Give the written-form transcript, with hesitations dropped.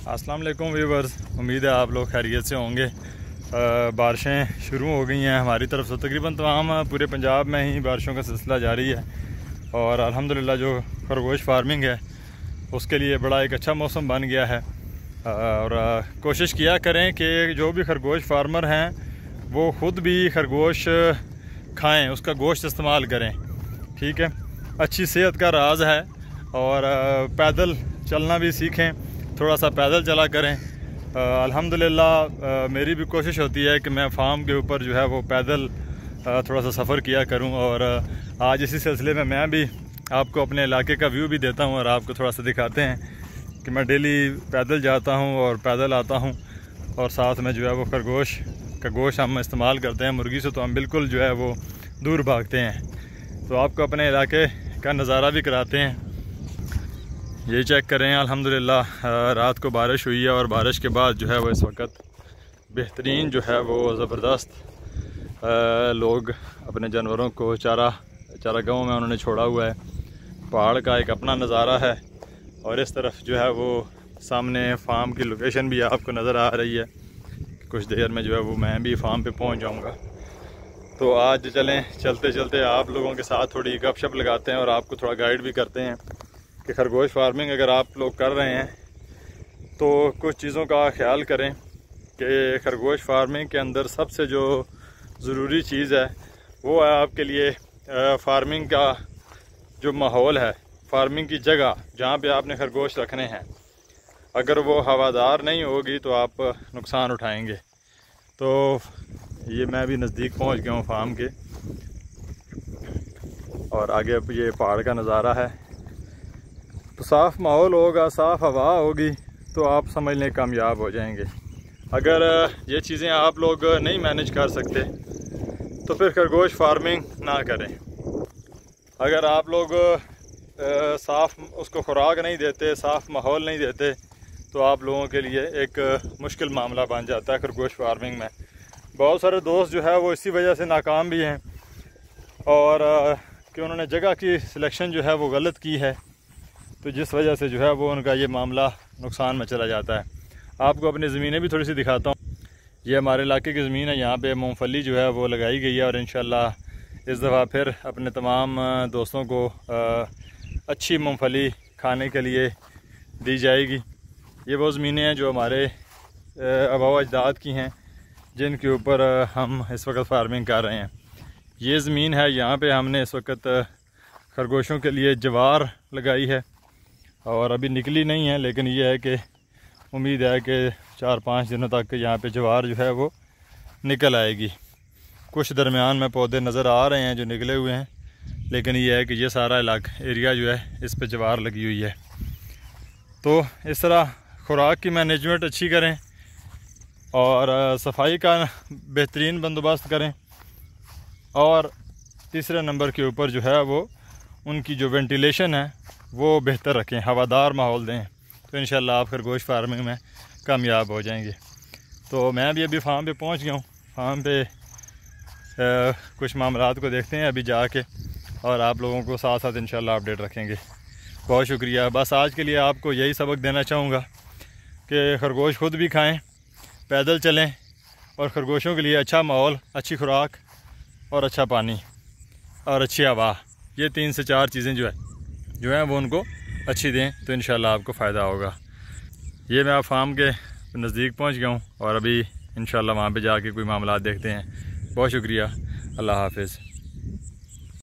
अस्सलाम वालेकुम व्यूवर्स, उम्मीद है आप लोग खैरियत से होंगे। बारिशें शुरू हो गई हैं हमारी तरफ से। तकरीबन तमाम पूरे पंजाब में ही बारिशों का सिलसिला जारी है और अल्हम्दुलिल्लाह जो खरगोश फार्मिंग है उसके लिए बड़ा एक अच्छा मौसम बन गया है। और कोशिश किया करें कि जो भी खरगोश फार्मर हैं वो ख़ुद भी खरगोश खाएँ, उसका गोश्त इस्तेमाल करें। ठीक है, अच्छी सेहत का राज है। और पैदल चलना भी सीखें, थोड़ा सा पैदल चला करें। अल्हम्दुलिल्लाह मेरी भी कोशिश होती है कि मैं फार्म के ऊपर जो है वो पैदल थोड़ा सा सफ़र किया करूं। और आज इसी सिलसिले में मैं भी आपको अपने इलाके का व्यू भी देता हूं और आपको थोड़ा सा दिखाते हैं कि मैं डेली पैदल जाता हूं और पैदल आता हूं। और साथ में जो है वो खरगोश का गोश्त हम इस्तेमाल करते हैं। मुर्गी से तो हम बिल्कुल जो है वो दूर भागते हैं। तो आपको अपने इलाके का नज़ारा भी कराते हैं। ये चेक करें, अल्हम्दुलिल्लाह रात को बारिश हुई है और बारिश के बाद जो है वो इस वक्त बेहतरीन जो है वो ज़बरदस्त लोग अपने जानवरों को चारागाहों में उन्होंने छोड़ा हुआ है। पहाड़ का एक अपना नज़ारा है और इस तरफ जो है वो सामने फार्म की लोकेशन भी आपको नज़र आ रही है। कुछ देर में जो है वो मैं भी फार्म पे पहुंच जाऊंगा। तो आज चलते चलते आप लोगों के साथ थोड़ी गपशप लगाते हैं और आपको थोड़ा गाइड भी करते हैं कि खरगोश फार्मिंग अगर आप लोग कर रहे हैं तो कुछ चीज़ों का ख्याल करें कि खरगोश फार्मिंग के अंदर सबसे जो ज़रूरी चीज़ है वो है आपके लिए फार्मिंग का जो माहौल है, फार्मिंग की जगह जहाँ पे आपने खरगोश रखने हैं। अगर वो हवादार नहीं होगी तो आप नुकसान उठाएंगे। तो ये मैं भी नज़दीक पहुँच गया हूँ फार्म के और आगे अब ये पहाड़ का नज़ारा है। तो साफ़ माहौल होगा, साफ़ हवा होगी तो आप समझ लें कामयाब हो जाएंगे। अगर ये चीज़ें आप लोग नहीं मैनेज कर सकते तो फिर खरगोश फार्मिंग ना करें। अगर आप लोग साफ़ उसको खुराक नहीं देते, साफ़ माहौल नहीं देते तो आप लोगों के लिए एक मुश्किल मामला बन जाता है खरगोश फार्मिंग में। बहुत सारे दोस्त जो है वो इसी वजह से नाकाम भी हैं और कि उन्होंने जगह की सिलेक्शन जो है वो गलत की है, तो जिस वजह से जो है वो उनका ये मामला नुकसान में चला जाता है। आपको अपनी ज़मीनें भी थोड़ी सी दिखाता हूँ। ये हमारे इलाके की ज़मीन है, यहाँ पे मूंगफली जो है वो लगाई गई है और इंशाल्लाह इस दफ़ा फिर अपने तमाम दोस्तों को अच्छी मूंगफली खाने के लिए दी जाएगी। ये वो ज़मीनें हैं जो हमारे आबा अजदाद की हैं जिनके ऊपर हम इस वक्त फार्मिंग कर रहे हैं। ये ज़मीन है, यहाँ पे हमने इस वक्त खरगोशों के लिए जवार लगाई है और अभी निकली नहीं है, लेकिन ये है कि उम्मीद है कि 4-5 दिनों तक यहाँ पे जवार जो है वो निकल आएगी। कुछ दरमियान में पौधे नज़र आ रहे हैं जो निकले हुए हैं, लेकिन ये है कि ये सारा एरिया जो है इस पे जवार लगी हुई है। तो इस तरह खुराक की मैनेजमेंट अच्छी करें और सफाई का बेहतरीन बंदोबस्त करें और तीसरे नंबर के ऊपर जो है वो उनकी जो वेंटिलेशन है वो बेहतर रखें, हवादार माहौल दें। तो इंशाल्लाह आप खरगोश फार्मिंग में कामयाब हो जाएंगे। तो मैं भी अभी फार्म पे पहुंच गया हूँ। फार्म पे कुछ मामलात को देखते हैं अभी जाके और आप लोगों को साथ साथ इंशाल्लाह अपडेट रखेंगे। बहुत शुक्रिया। बस आज के लिए आपको यही सबक देना चाहूँगा कि खरगोश ख़ुद भी खाएँ, पैदल चलें और ख़रगोशों के लिए अच्छा माहौल, अच्छी खुराक और अच्छा पानी और अच्छी हवा, ये 3 से 4 चीज़ें जो हैं वो उनको अच्छी दें तो इंशाल्लाह आपको फ़ायदा होगा। ये मैं आप फार्म के नज़दीक पहुंच गया हूं और अभी इंशाल्लाह वहां पे जाके कोई मामला देखते हैं। बहुत शुक्रिया। अल्लाह हाफ़िज़।